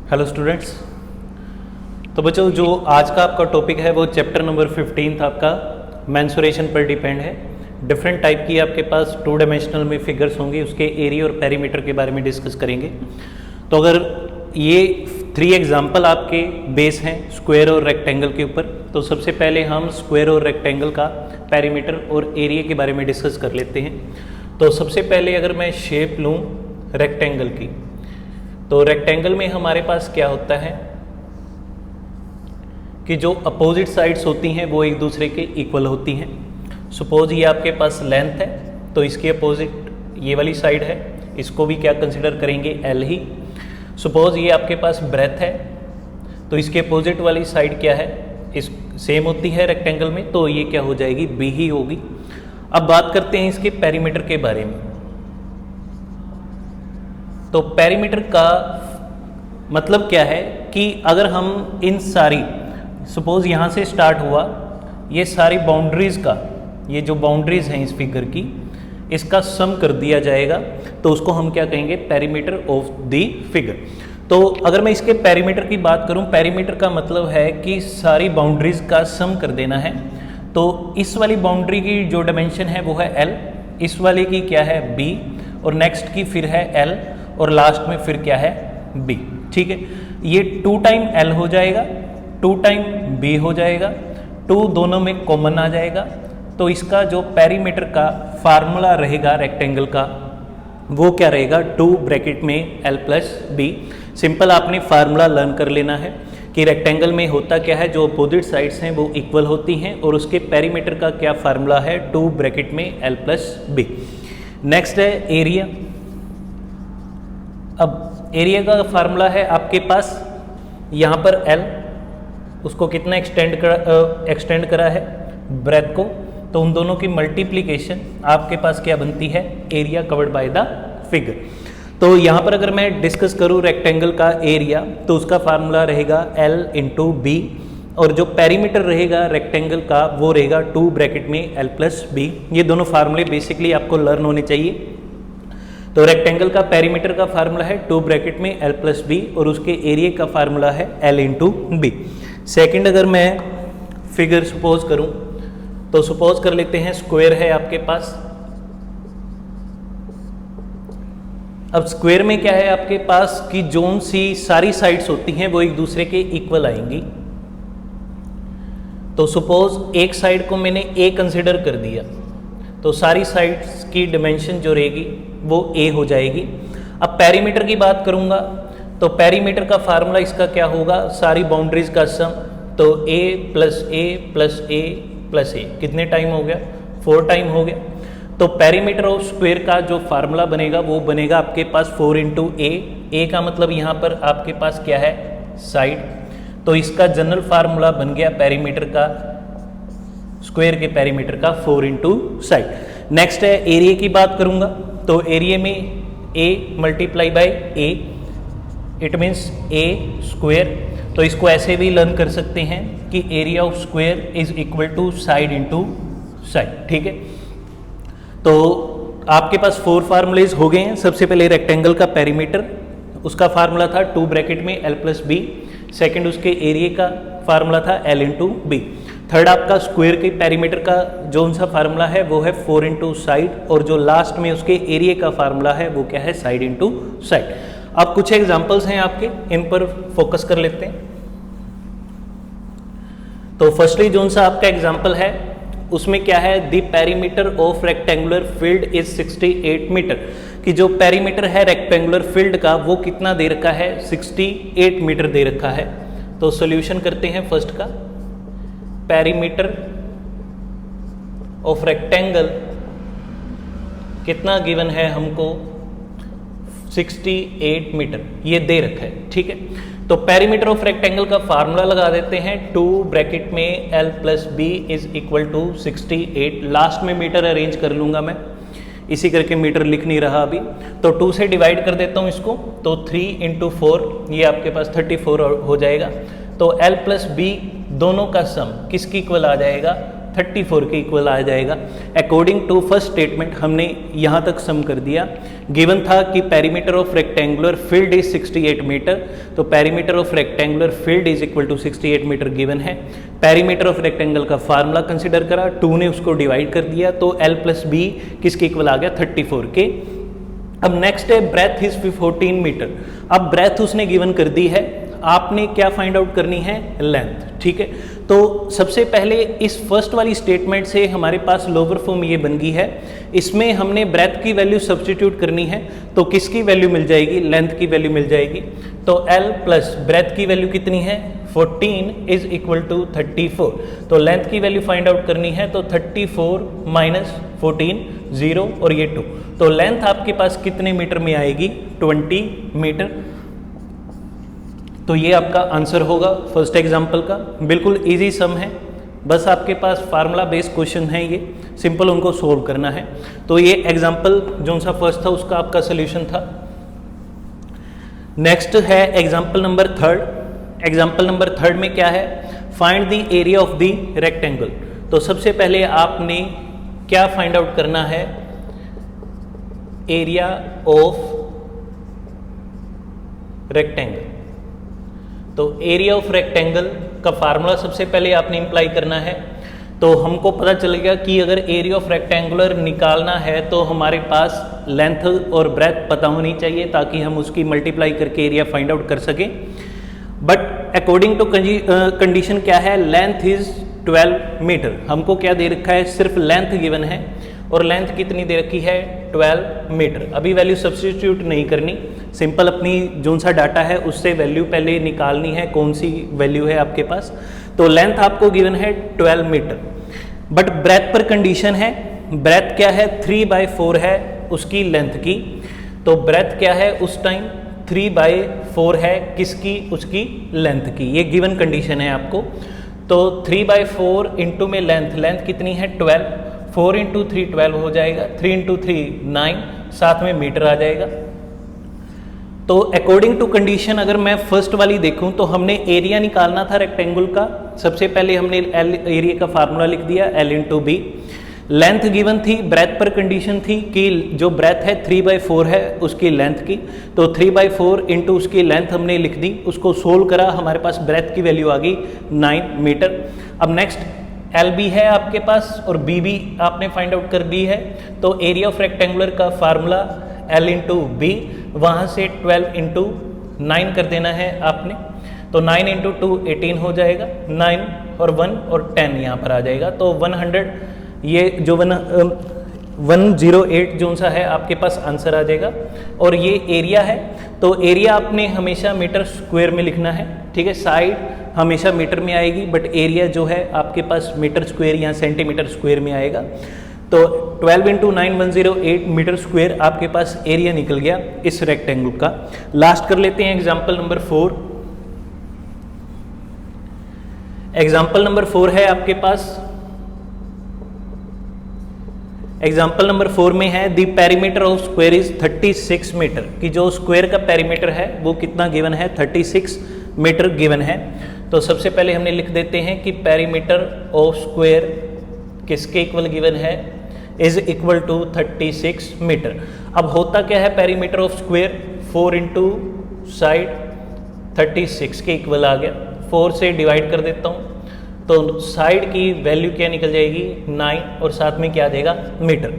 Hello students. तो बच्चों, जो आज का आपका टॉपिक है वो चैप्टर नंबर 15 आपका मेंसुरेशन पर डिपेंड है। डिफरेंट टाइप की आपके पास 2 डायमेंशनल में फिगर्स होंगे, उसके एरिया और पेरीमीटर के बारे में डिस्कस करेंगे। तो अगर ये 3 एग्जाम्पल आपके बेस हैं स्क्वायर और रेक्टेंगल के ऊपर, तो सबसे पहले हम स्क्वायर और रेक्टेंगल का पेरीमीटर और एरिया के बारे में डिस्कस कर लेते हैं। तो सबसे पहले अगर मैं शेप लूँ रेक्टेंगल की, तो रेक्टेंगल में हमारे पास क्या होता है कि जो अपोजिट साइड्स होती हैं वो एक दूसरे के इक्वल होती हैं। सपोज ये आपके पास लेंथ है, तो इसकी अपोजिट ये वाली साइड है, इसको भी क्या कंसिडर करेंगे, एल ही। सपोज ये आपके पास ब्रेथ है, तो इसके अपोजिट वाली साइड क्या है, इस सेम होती है रेक्टेंगल में, तो ये क्या हो जाएगी, बी ही होगी। अब बात करते हैं इसके पेरीमीटर के बारे में। तो पेरीमीटर का मतलब क्या है कि अगर हम इन सारी, सपोज यहाँ से स्टार्ट हुआ, ये सारी बाउंड्रीज का, ये जो बाउंड्रीज हैं इस फिगर की, इसका सम कर दिया जाएगा, तो उसको हम क्या कहेंगे, पेरीमीटर ऑफ द फिगर। तो अगर मैं इसके पेरीमीटर की बात करूं, पेरीमीटर का मतलब है कि सारी बाउंड्रीज का सम कर देना है। तो इस वाली बाउंड्री की जो डायमेंशन है वो है एल, इस वाले की क्या है, बी, और नेक्स्ट की फिर है एल, और लास्ट में फिर क्या है, बी। ठीक है, ये 2 टाइम एल हो जाएगा, 2 टाइम बी हो जाएगा, 2 दोनों में कॉमन आ जाएगा। तो इसका जो पेरीमीटर का फार्मूला रहेगा रेक्टेंगल का, वो क्या रहेगा, 2 ब्रैकेट में एल प्लस बी। सिंपल आपने फार्मूला लर्न कर लेना है कि रेक्टेंगल में होता क्या है, जो अपोजिट साइड्स हैं वो इक्वल होती हैं, और उसके पेरीमीटर का क्या फार्मूला है, 2 ब्रैकेट में एल प्लस बी। नेक्स्ट है एरिया। अब एरिया का फार्मूला है आपके पास, यहाँ पर एल, उसको कितना एक्सटेंड करा है, ब्रेथ को, तो उन दोनों की मल्टीप्लिकेशन आपके पास क्या बनती है, area covered by the figure. तो यहाँ पर अगर मैं डिस्कस करूँ रेक्टेंगल का एरिया, तो उसका फार्मूला रहेगा एल इंटू बी, और जो पेरीमीटर रहेगा रेक्टेंगल का वो रहेगा 2 ब्रैकेट में एल प्लस बी। ये दोनों फार्मूले बेसिकली आपको लर्न होने चाहिए। तो रेक्टेंगल का पेरीमीटर का फार्मूला है 2 ब्रैकेट में एल प्लस बी, और उसके एरिया का फार्मूला है एल इंटू बी। सेकेंड, अगर मैं फिगर सपोज करूं, तो सपोज कर लेते हैं स्क्वायर है आपके पास। अब स्क्वायर में क्या है आपके पास कि जोन सी सारी साइड्स होती हैं वो एक दूसरे के इक्वल आएंगी। तो सपोज एक साइड को मैंने ए कंसिडर कर दिया, तो सारी साइड्स की डायमेंशन जो रहेगी वो ए हो जाएगी। अब पेरीमीटर की बात करूंगा, तो पेरीमीटर का फार्मूला इसका क्या होगा, सारी बाउंड्रीज का सम, तो ए प्लस ए प्लस ए प्लस ए, कितने टाइम हो गया, 4 टाइम हो गया। तो पेरीमीटर ऑफ स्क्वायर का जो फार्मूला बनेगा वो बनेगा आपके पास 4 इंटू ए का मतलब यहाँ पर आपके पास क्या है, साइड। तो इसका जनरल फार्मूला बन गया पेरीमीटर का, स्क्वायर के पेरीमीटर का 4 इंटू साइड। नेक्स्ट है एरिया की बात करूंगा, तो एरिया में A multiply by A, it means A square. तो इसको ऐसे भी लर्न कर सकते हैं कि area of square is equal to side into side. ठीक है, तो आपके पास 4 फार्मूलेज हो गए हैं। सबसे पहले रेक्टेंगल का पेरीमीटर, उसका फार्मूला था 2 ब्रैकेट में एल प्लस बी। सेकेंड, उसके एरिया का फार्मूला था एल इंटू बी। थर्ड, आपका स्क्वायर के पेरीमीटर का जो सा फार्मूला है वो है 4 इंटू साइड, और जो लास्ट में उसके एरिया का फार्मूला है वो क्या है, साइड इंटू साइड। अब कुछ एग्जांपल्स हैं आपके, इन पर फोकस कर लेते हैं। तो फर्स्टली जो सा आपका एग्जांपल है उसमें क्या है, the perimeter of rectangular field is 68 metre, कि जो पेरीमीटर है रेक्टेंगुलर फील्ड का वो कितना दे रखा है, 68 मीटर दे रखा है। तो सॉल्यूशन करते हैं फर्स्ट का, पेरीमीटर ऑफ रेक्टेंगल कितना गिवन है हमको, 68 मीटर ये दे रखा है। ठीक है, तो पेरीमीटर ऑफ रेक्टेंगल का फार्मूला लगा देते हैं, 2 ब्रैकेट में L plus B is equal to 68। Last में मीटर अरेंज कर लूंगा मैं, इसी करके मीटर लिख नहीं रहा अभी, तो 2 से डिवाइड कर देता हूँ इसको, तो 3 इंटू 4 ये आपके पास 34 हो जाएगा। तो एल प्लस बी दोनों का सम किसकी इक्वल आ जाएगा, 34 के इक्वल आ जाएगा। अकॉर्डिंग टू फर्स्ट स्टेटमेंट हमने यहाँ तक सम कर दिया। गिवन था कि perimeter of rectangular field is 68 metre, तो perimeter of rectangular field is equal to 68 metre given है। पेरीमीटर ऑफ रेक्टेंगल का फार्मूला कंसिडर करा, 2 ने उसको डिवाइड कर दिया, तो L प्लस बी किसके इक्वल आ गया 34 के। अब नेक्स्ट है ब्रेथ इज 14 मीटर। अब ब्रेथ उसने गिवन कर दी है, आपने क्या फाइंड आउट करनी है, लेंथ। ठीक है, तो सबसे पहले इस फर्स्ट वाली स्टेटमेंट से हमारे पास लोअर फॉर्म ये बन गई है, इसमें हमने ब्रेथ की वैल्यू सब्स्टिट्यूट करनी है, तो किसकी वैल्यू मिल जाएगी, लेंथ की वैल्यू मिल जाएगी। तो L प्लस ब्रेथ की वैल्यू कितनी है 14 इज इक्वल टू 34, तो लेंथ की वैल्यू फाइंड आउट करनी है, तो 34 माइनस 14 0 और ये 2, तो लेंथ आपके पास कितने मीटर में आएगी 20 मीटर। तो ये आपका आंसर होगा फर्स्ट एग्जाम्पल का। बिल्कुल इजी सम है, बस आपके पास फार्मूला बेस्ड क्वेश्चन है, ये सिंपल उनको सोल्व करना है। तो ये एग्जाम्पल जो सा फर्स्ट था उसका आपका सोल्यूशन था। नेक्स्ट है example number third. Example number third में क्या है, find the area of the rectangle. तो सबसे पहले आपने क्या फाइंड आउट करना है, एरिया ऑफ रेक्टेंगल। तो एरिया ऑफ रेक्टेंगल का फार्मूला सबसे पहले आपने इंप्लाई करना है। तो हमको पता चल गया कि अगर एरिया ऑफ रेक्टेंगुलर निकालना है तो हमारे पास लेंथ और ब्रेथ पता होनी चाहिए, ताकि हम उसकी मल्टीप्लाई करके एरिया फाइंड आउट कर सकें। बट अकॉर्डिंग टू कंडीशन क्या है, लेंथ इज 12 मीटर। हमको क्या दे रखा है, सिर्फ लेंथ गिवन है, और लेंथ कितनी दे रखी है 12 मीटर। अभी वैल्यू सब्स्टिट्यूट नहीं करनी, सिंपल अपनी जो सा डाटा है उससे वैल्यू पहले निकालनी है, कौन सी वैल्यू है आपके पास। तो लेंथ आपको गिवन है 12 मीटर, बट ब्रेथ पर कंडीशन है, ब्रेथ क्या है 3/4 है उसकी लेंथ की। तो ब्रेथ क्या है उस टाइम 3/4 है किसकी, उसकी लेंथ की। ये गिवन कंडीशन है आपको। तो 3/4 इंटू में लेंथ कितनी है 12, 4 इंटू 3 12 हो जाएगा, 3 इंटू 3 9, साथ में मीटर आ जाएगा। तो अकॉर्डिंग टू कंडीशन अगर मैं फर्स्ट वाली देखूं तो हमने एरिया निकालना था रेक्टेंगल का। सबसे पहले हमने एरिया का फार्मूला लिख दिया L into B. Length given थी, ब्रेथ पर कंडीशन थी कि जो ब्रेथ है 3/4 है उसकी लेंथ की, तो 3/4 इंटू उसकी लेंथ हमने लिख दी, उसको सोल्व करा, हमारे पास ब्रेथ की वैल्यू आ गई 9 मीटर। अब नेक्स्ट एल बी है आपके पास और बी भी आपने फाइंड आउट कर दी है। तो एरिया ऑफ रेक्टेंगुलर का फार्मूला L इंटू बी, वहाँ से 12 इंटू 9 कर देना है आपने। तो 9 इंटू 2 18 हो जाएगा, 9 और 1 और 10 यहाँ पर आ जाएगा। तो 100 ये जो 108 जो सा है आपके पास आंसर आ जाएगा। और ये एरिया है, तो एरिया आपने हमेशा मीटर स्क्वायर में लिखना है, ठीक है। साइड हमेशा मीटर में आएगी, बट एरिया जो है आपके पास मीटर स्क्वायर या सेंटीमीटर स्क्वायर में आएगा। तो 12 इंटू 9 108 मीटर स्क्वायर आपके पास एरिया निकल गया इस रेक्टेंगल का। लास्ट कर लेते हैं एग्जाम्पल नंबर 4। एग्जाम्पल नंबर 4 है आपके पास, एग्जाम्पल नंबर 4 में है the perimeter of square is 36 metre, कि जो स्क्वायर का पेरीमीटर है वो कितना गिवन है 36 मीटर गिवन है। तो सबसे पहले हमने लिख देते हैं कि पेरीमीटर ऑफ स्क्वायर किसके इक्वल गिवन है, इज इक्वल टू 36 मीटर। अब होता क्या है, perimeter of square 4 into side 36 के इक्वल आ गया, 4 से डिवाइड कर देता हूँ, तो साइड की वैल्यू क्या निकल जाएगी 9 और साथ में क्या आ जाएगा मीटर।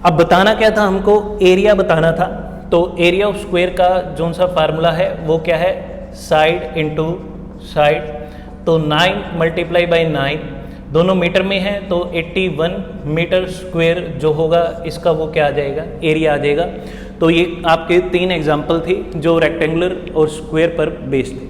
अब बताना क्या था हमको, एरिया बताना था। तो एरिया ऑफ स्क्वायर का जो सा फार्मूला है वो क्या है, साइड इंटू साइड। तो 9 मल्टीप्लाई बाई 9 दोनों मीटर में है, तो 81 मीटर स्क्वायर जो होगा इसका वो क्या आ जाएगा, एरिया आ जाएगा। तो ये आपके 3 एग्जाम्पल थे जो रेक्टेंगुलर और स्क्वायर पर बेस्ड थे।